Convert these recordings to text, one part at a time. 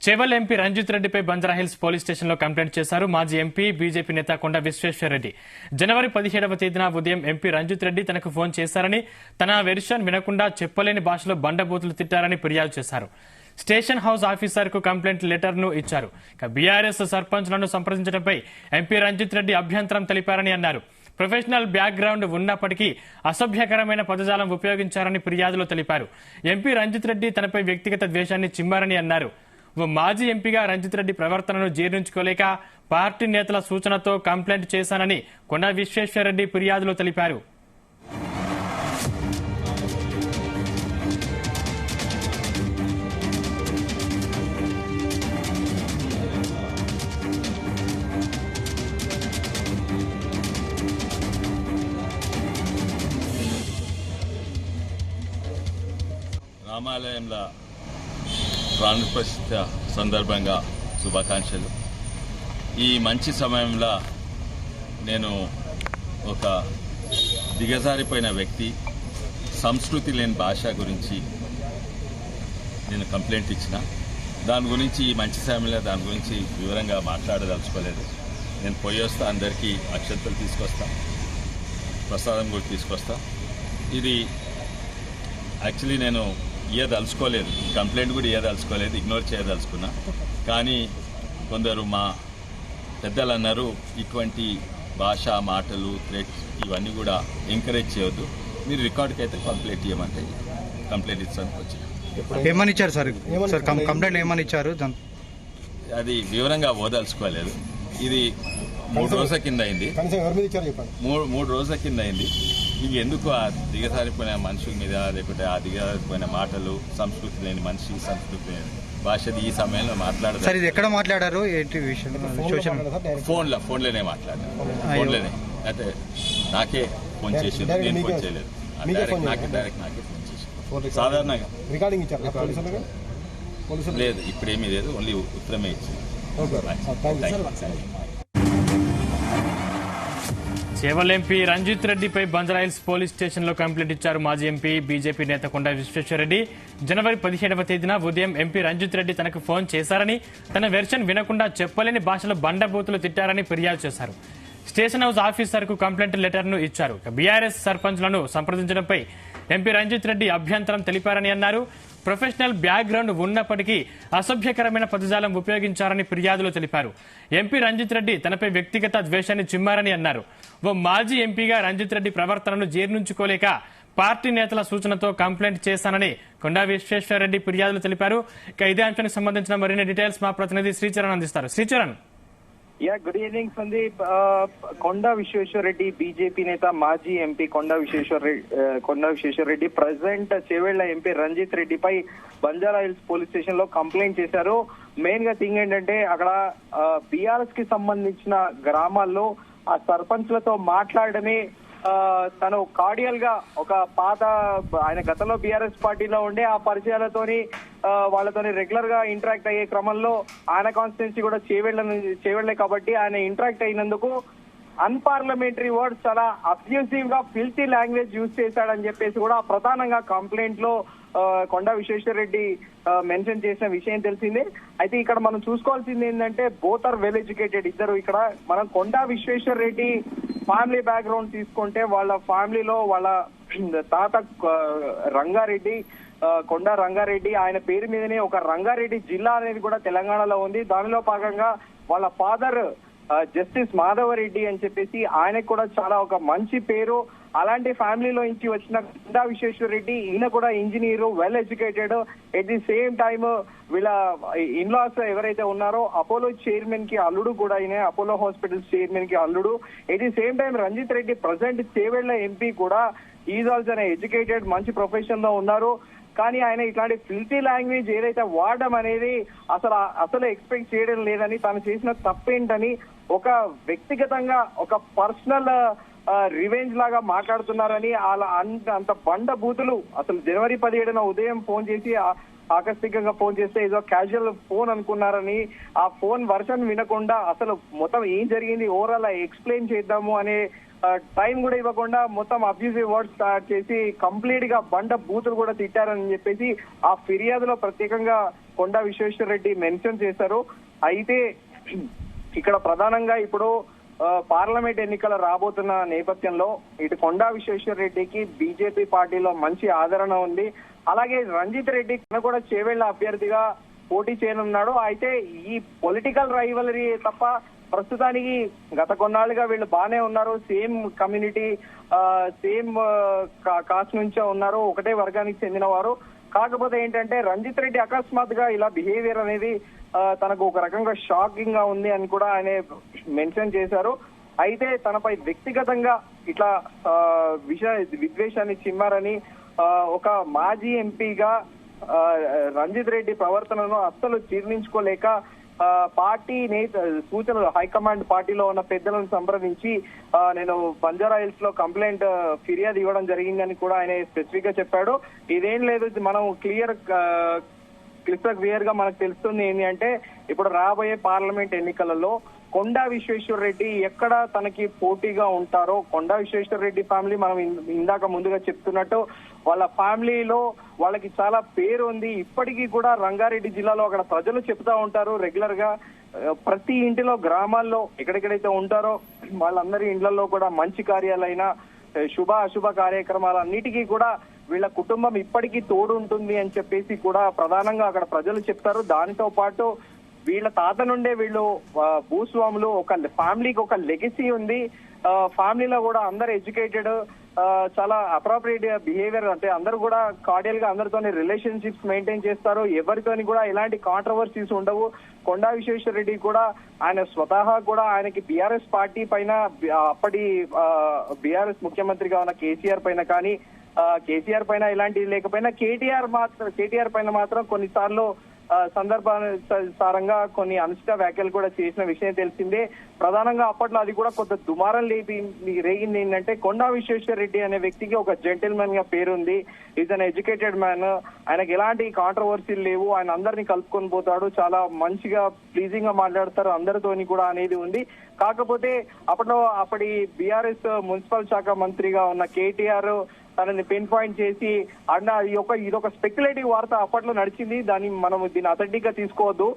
Chevella MP Ranjith రెడ్డిపై Banjara Hills police స్టేషన్లో complaint చేశారు మాజీ ఎంపీ బీజేపీ నేత కొండ విశ్వేశ్వరరెడ్డి. జనవరి 17వ తేదీన ఉదయం ఎంపీ రంజిత్ రెడ్డి తనకు ఫోన్ చేశారని, తన వెర్షన్ వినకుండా చెప్పలేని భాషలో బండబూతులు తిట్టారని ఫిర్యాదు చేశారు. స్టేషన్ హౌస్ ఆఫీసర్ కు కంప్లైంట్ లెటర్ ను ఇచ్చారు. బీఆర్ఎస్ సర్పంచ్లను సంప్రదించడంపై ఎంపీ రంజిత్ రెడ్డి అభ్యంతరం తెలిపారని అన్నారు. ప్రొఫెషనల్ బ్యాక్గ్రౌండ్ ఉన్నప్పటికీ అసభ్యకరమైన పదజాలం ఉపయోగించారని ఫిర్యాదులో తెలిపారు. ఎంపీ రంజిత్ రెడ్డి తనపై వ్యక్తిగత ద్వేషాన్ని చిమ్మారని అన్నారు. మాజీ ఎంపీగా రంజిత్ రెడ్డి ప్రవర్తనను జీర్ణించుకోలేక పార్టీ నేతల సూచనతో కంప్లైంట్ చేశానని కొండ విశ్వేశ్వరరెడ్డి ఫిర్యాదులో తెలిపారు. రామాలయంలో ప్రాణప్రతిష్ఠ సందర్భంగా శుభాకాంక్షలు. ఈ మంచి సమయంలో నేను ఒక దిగజారిపోయిన వ్యక్తి, సంస్కృతి లేని భాష గురించి నేను కంప్లైంట్ ఇచ్చిన. దాని గురించి ఈ మంచి సమయంలో దాని గురించి వివరంగా మాట్లాడదలుచుకోలేదు. నేను పోయి వస్తా, అందరికీ అక్షంతలు తీసుకొస్తా, ప్రసాదం కూడా తీసుకొస్తా. ఇది యాక్చువల్లీ నేను ఇయ్యదలుచుకోలేదు, కంప్లైంట్ కూడా ఇయ్యదలుచుకోలేదు, ఇగ్నోర్ చేయదలుచుకున్నా. కానీ కొందరు మా పెద్దలు అన్నారు, ఇటువంటి భాష, మాటలు, థ్రెట్స్ ఇవన్నీ కూడా ఎంకరేజ్ చేయొద్దు, మీరు రికార్డుకి అయితే కంప్లైంట్ ఇవ్వమంటే కంప్లైంట్ ఇచ్చానికి వచ్చి. ఏమని ఇచ్చారు సార్? కంప్లైంట్ ఏమని ఇచ్చారు? అది వివరంగా ఓదలుచుకోలేదు. ఇది 3 రోజుల కింద అయింది, 3 రోజుల కింద అయింది. ఇవి ఎందుకు ఆ దిగజారిపోయిన మనుషుల మీద, లేకుంటే ఆ దిగజారిపోయిన మాటలు, సంస్కృతి లేని మనిషి, సంస్కృతి లేని భాషది ఈ సమయంలో మాట్లాడదు. సార్ ఇది ఎక్కడ మాట్లాడారు? ఏంటి విషయం? ఫోన్లోనే మాట్లాడారు. ఫోన్లోనే అయితే నాకే ఫోన్ చేసి, నేను ఫోన్ చేయలేదు, డైరెక్ట్ నాకే ఫోన్ చేసి. సాధారణంగా లేదు, ఇప్పుడేమీ లేదు, ఓన్లీ ఉత్తరమే ఇచ్చింది. చేవల్ ఎంపీ రంజిత్ రెడ్డిపై బంజారాహిల్స్ పోలీస్ స్టేషన్లో కంప్లైంట్ ఇచ్చారు మాజీ ఎంపీ బీజేపీ నేత కొండ విశ్వేశ్వరరెడ్డి. జనవరి 17వ తేదీన ఉదయం ఎంపీ రంజిత్ రెడ్డి తనకు ఫోన్ చేశారని, తన వెర్షన్ వినకుండా చెప్పలేని భాషలో బండబూతులు తిట్టారని ఫిర్యాదు చేశారు. స్టేషన్ హౌస్ ఆఫీసర్ కు కంప్లైంట్ లెటర్ ను ఇచ్చారు. బీఆర్ఎస్ సర్పంచ్లను సంప్రదించడంపై ఎంపీ రంజిత్ రెడ్డి అభ్యంతరం తెలిపారని అన్నారు. ప్రొఫెషనల్ బ్యాక్గ్రౌండ్ ఉన్నప్పటికీ అసభ్యకరమైన పదజాలం ఉపయోగించారని ఫిర్యాదులో తెలిపారు. ఎంపీ రంజిత్ రెడ్డి తనపై వ్యక్తిగత ద్వేషాన్ని చిమ్మారని అన్నారు. మాజీ ఎంపీగా రంజిత్ రెడ్డి ప్రవర్తనను జీర్ణించుకోలేక పార్టీ నేతల సూచనతో కంప్లైంట్ చేశానని కొండా విశ్వేశ్వరరెడ్డి ఫిర్యాదులు తెలిపారు. ఇదే అంశానికి సంబంధించిన మరిన్ని డీటెయిల్స్ మా ప్రతినిధి శ్రీచరణ్ అందిస్తారు. Sricharan. Good evening Sandeep. Konda Vishweshwar Reddy BJP నేత, మాజీ MP Konda Vishweshwar Reddy present Chevella MP Ranjith రెడ్డిపై బంజారాహిల్స్ పోలీస్ స్టేషన్ లో కంప్లైంట్ చేశారు. మెయిన్ గా థింగ్ ఏంటంటే, అక్కడ బీఆర్ఎస్ కి సంబంధించిన గ్రామాల్లో ఆ సర్పంచ్లతో మాట్లాడమే తను కార్డియల్ గా ఒక పాత, ఆయన గతంలో బీఆర్ఎస్ పార్టీలో ఉండే ఆ పరిచయాలతోని వాళ్ళతోని రెగ్యులర్ గా ఇంటరాక్ట్ అయ్యే క్రమంలో ఆయన కాన్స్టిట్యున్సీ కూడా చేవెళ్లే కాబట్టి ఆయన ఇంటరాక్ట్ అయినందుకు అన్పార్లమెంటరీ వర్డ్స్, చాలా అబ్యూసివ్ గా ఫిల్తీ లాంగ్వేజ్ యూజ్ చేశాడని చెప్పేసి కూడా ప్రధానంగా కంప్లైంట్ లో కొండా విశ్వేశ్వరరెడ్డి మెన్షన్ చేసిన విషయం తెలిసిందే. అయితే ఇక్కడ మనం చూసుకోవాల్సింది ఏంటంటే, బోత్ ఆర్ వెల్ ఎడ్యుకేటెడ్ ఇద్దరు. ఇక్కడ మనం కొండా విశ్వేశ్వరరెడ్డి ఫ్యామిలీ బ్యాక్గ్రౌండ్ తీసుకుంటే, వాళ్ళ ఫ్యామిలీలో వాళ్ళ తాత రంగారెడ్డి, కొండా రంగారెడ్డి, ఆయన పేరు మీదనే ఒక రంగారెడ్డి జిల్లా అనేది కూడా తెలంగాణలో ఉంది. దానిలో భాగంగా వాళ్ళ ఫాదర్ జస్టిస్ మాధవరెడ్డి అని చెప్పేసి ఆయనకు కూడా చాలా ఒక మంచి పేరు. అలాంటి ఫ్యామిలీలో నుంచి వచ్చిన కొండా విశ్వేశ్వరరెడ్డి, ఈయన కూడా engineer, well educated. At the same time వీళ్ళ ఇన్లాస్ ఎవరైతే ఉన్నారో అపోలో చైర్మన్ కి అల్లుడు కూడా ఆయన, అపోలో హాస్పిటల్స్ చైర్మన్ కి అల్లుడు. At the same time Ranjith Reddy present Chevella MP కూడా ఈజ్ ఆల్సో ఎడ్యుకేటెడ్, మంచి ప్రొఫెషన్ లో ఉన్నారు. కానీ ఆయన ఇట్లాంటి ఫిల్తీ లాంగ్వేజ్ ఏదైతే వాడడం అనేది అసలు ఎక్స్పెక్ట్ చేయడం లేదని, తను చేసిన తప్పేంటని ఒక వ్యక్తిగతంగా ఒక పర్సనల్ రివెంజ్ లాగా మాట్లాడుతున్నారని, అలా అంత బండ బూతులు. అసలు జనవరి 17న ఉదయం ఫోన్ చేసి ఆకస్మికంగా ఫోన్ చేస్తే ఏదో క్యాజువల్ ఫోన్ అనుకున్నారని, ఆ ఫోన్ వర్షన్ వినకుండా అసలు మొత్తం ఏం జరిగింది ఓవరాల్ ఎక్స్ప్లెయిన్ చేద్దాము అనే టైం కూడా ఇవ్వకుండా మొత్తం అబ్యూజివ్ వర్డ్స్ స్టార్ట్ చేసి కంప్లీట్ గా బండ బూతులు కూడా తిట్టారని చెప్పేసి ఆ ఫిర్యాదులో ప్రత్యేకంగా కొండా విశ్వేశ్వర రెడ్డి మెన్షన్ చేశారు. అయితే ఇక్కడ ప్రధానంగా ఇప్పుడు పార్లమెంట్ ఎన్నికలు రాబోతున్న నేపథ్యంలో ఇటు కొండా విశ్వేశ్వర రెడ్డికి బీజేపీ పార్టీలో మంచి ఆదరణ ఉంది. అలాగే రంజిత్ రెడ్డి కూడా చేవెళ్ల అభ్యర్థిగా పోటీ చేయనున్నాడు. అయితే ఈ పొలిటికల్ రైవలరీ తప్ప ప్రస్తుతానికి గత కొన్నాళ్ళుగా వీళ్ళు బానే ఉన్నారు. సేమ్ కమ్యూనిటీ, సేమ్ కాస్ట్ నుంచే ఉన్నారు, ఒకటే వర్గానికి చెందిన వారు. కాకపోతే ఏంటంటే రంజిత్ రెడ్డి అకస్మాత్తుగా ఇలా బిహేవియర్ అనేది తనకు ఒక రకంగా షాకింగ్ గా ఉంది అని కూడా ఆయన మెన్షన్ చేశారు. అయితే తనపై వ్యక్తిగతంగా ఇట్లా విద్వేషాన్ని చిమ్మారని ఒక మాజీ ఎంపీగా రంజిత్ రెడ్డి ప్రవర్తనను అస్సలు జీర్ణించుకోలేక పార్టీ సూచనలు హైకమాండ్ పార్టీలో ఉన్న పెద్దలను సంప్రదించి నేను బంజారా హిల్స్ లో కంప్లైంట్ ఫిర్యాదు ఇవ్వడం జరిగిందని కూడా ఆయన స్పెసిఫిక్ గా చెప్పాడు. ఇదేం లేదు, మనం క్లియర్ గా మనకు తెలుస్తుంది ఏంటి అంటే ఇప్పుడు రాబోయే పార్లమెంట్ ఎన్నికలలో కొండా విశ్వేశ్వర రెడ్డి ఎక్కడ తనకి పోటీగా ఉంటారో, కొండా విశ్వేశ్వర రెడ్డి ఫ్యామిలీ మనం ఇందాక ముందుగా చెప్తున్నట్టు వాళ్ళ ఫ్యామిలీలో వాళ్ళకి చాలా పేరు ఉంది. ఇప్పటికీ కూడా రంగారెడ్డి జిల్లాలో అక్కడ ప్రజలు చెప్తా ఉంటారు రెగ్యులర్ గా, ప్రతి ఇంటిలో గ్రామాల్లో ఎక్కడెక్కడైతే ఉంటారో వాళ్ళందరి ఇండ్లలో కూడా మంచి కార్యాలైన శుభ అశుభ కార్యక్రమాలన్నిటికీ కూడా వీళ్ళ కుటుంబం ఇప్పటికీ తోడు ఉంటుంది అని చెప్పేసి కూడా ప్రధానంగా అక్కడ ప్రజలు చెప్తారు. దానితో పాటు వీళ్ళ తాత నుండే వీళ్ళు భూస్వాములు, ఒక ఫ్యామిలీకి ఒక లెగసీ ఉంది. ఫ్యామిలీలో కూడా అందరు ఎడ్యుకేటెడ్, చాలా అప్రోప్రియేట్ బిహేవియర్, అంటే అందరూ కూడా కార్డియల్ గా అందరితోని రిలేషన్షిప్స్ మెయింటైన్ చేస్తారు. ఎవరితోని కూడా ఎలాంటి కాంట్రవర్సీస్ ఉండవు. కొండా విశ్వేశ్వర రెడ్డి కూడా ఆయన స్వతహా కూడా ఆయనకి బీఆర్ఎస్ పార్టీ పైన, అప్పటి బీఆర్ఎస్ ముఖ్యమంత్రిగా ఉన్న కేసీఆర్ పైన కానీ, కేసీఆర్ పైన ఇలాంటివి లేకపోయినా కేటీఆర్ పైన మాత్రం కొన్నిసార్లు సందర్భానుసారంగా కొన్ని అనుచిత వ్యాఖ్యలు కూడా చేసిన విషయం తెలిసిందే. ప్రధానంగా అప్పట్లో అది కూడా కొంత దుమారం రేగింది. ఏంటంటే కొండా విశ్వేశ్వర రెడ్డి అనే వ్యక్తికి ఒక జెంటిల్మెన్ గా పేరుంది. ఈజ్ అన్ ఎడ్యుకేటెడ్ మ్యాన్, ఆయనకి ఎలాంటి కాంట్రవర్సీలు లేవు, ఆయన అందరినీ కలుపుకొని పోతాడు, చాలా మంచిగా ప్లీజింగ్ గా మాట్లాడతారు అందరితోని కూడా అనేది ఉంది. కాకపోతే అప్పటి బీఆర్ఎస్ మున్సిపల్ శాఖ మంత్రిగా ఉన్న కేటీఆర్ తనని పిన్ పాయింట్ చేసి ఇదొక స్పెక్యులేటివ్ వార్త అప్పట్లో నడిచింది. దీన్ని అథెంటిక్ గా తీసుకోవద్దు.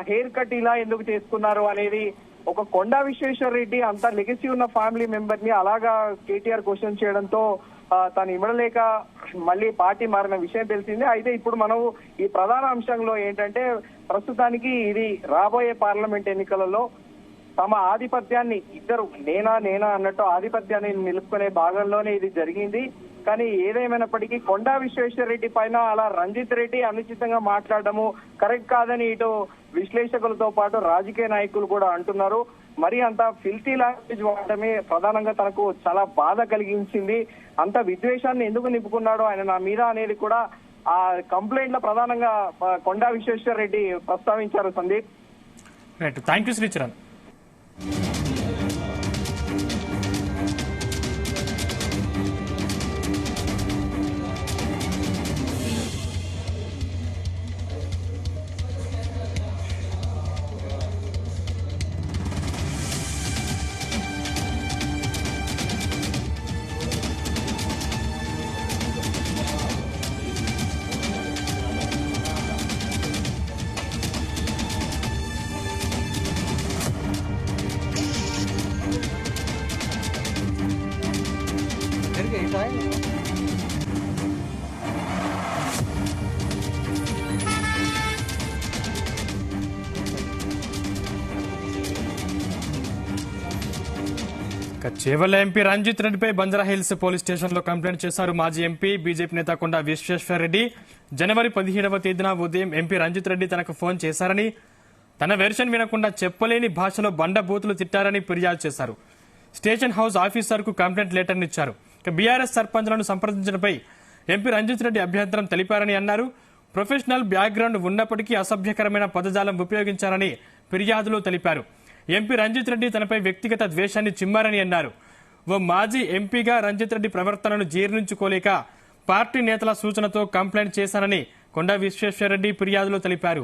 హెయిర్ కట్ ఇలా ఎందుకు చేసుకున్నారు అనేది ఒక కొండా విశ్వేశ్వర రెడ్డి అంత లెగసీ ఉన్న ఫ్యామిలీ మెంబర్ ని అలాగా కేటీఆర్ క్వశ్చన్ చేయడంతో తను ఇమ్మడలేక మళ్ళీ పార్టీ మారిన విషయం తెలిసిందే. అయితే ఇప్పుడు మనం ఈ ప్రధాన అంశంలో ఏంటంటే ప్రస్తుతానికి ఇది రాబోయే పార్లమెంట్ ఎన్నికలలో తమ ఆధిపత్యాన్ని ఇద్దరు నేనా అన్నట్టు ఆధిపత్యాన్ని నిలుపుకునే భాగంలోనే ఇది జరిగింది. కానీ ఏదేమైనప్పటికీ కొండా విశ్వేశ్వర రెడ్డి పైన అలా రంజిత్ రెడ్డి అనుచితంగా మాట్లాడడము కరెక్ట్ కాదని ఇటు విశ్లేషకులతో పాటు రాజకీయ నాయకులు కూడా అంటున్నారు. మరి అంత ఫిల్తీ లాంగ్వేజ్ వాడటమే ప్రధానంగా తనకు చాలా బాధ కలిగించింది. అంత విద్వేషాన్ని ఎందుకు నింపుకున్నాడో ఆయన నా మీద అనేది కూడా ఆ కంప్లైంట్ లో ప్రధానంగా కొండా విశ్వేశ్వర రెడ్డి ప్రస్తావించారు. Sandeep, right, thank you Sricharan. Chevella MP Ranjith రెడ్డిపై బంజారా హిల్స్ పోలీస్ స్టేషన్ లో కంప్లైంట్ చేశారు మాజీ ఎంపీ బీజేపీ నేత కొండా విశ్వేశ్వర రెడ్డి. జనవరి 17వ తేదీన ఉదయం ఎంపీ రంజిత్ రెడ్డి తనకు ఫోన్ చేశారని, తన వెర్షన్ వినకుండా చెప్పలేని భాషలో బండబూతులు తిట్టారని ఫిర్యాదు చేశారు. స్టేషన్ హౌస్ ఆఫీసర్ కు కంప్లైంట్ లెటర్ ఇచ్చారు. బీఆర్ఎస్ సర్పంచ్లను సంప్రదించడంపై ఎంపీ రంజిత్ రెడ్డి అభ్యంతరం తెలిపారని అన్నారు. ప్రొఫెషనల్ బ్యాక్గ్రౌండ్ ఉన్నప్పటికీ అసభ్యకరమైన పదజాలం ఉపయోగించారని ఫిర్యాదులో తెలిపారు. ఎంపీ రంజిత్ రెడ్డి తనపై వ్యక్తిగత ద్వేషాన్ని చిమ్మారని అన్నారు. ఓ మాజీ ఎంపీగా రంజిత్ రెడ్డి ప్రవర్తనను జీర్ణించుకోలేక పార్టీ నేతల సూచనతో కంప్లైంట్ చేశానని కొండా విశ్వేశ్వరరెడ్డి ఫిర్యాదులో తెలిపారు.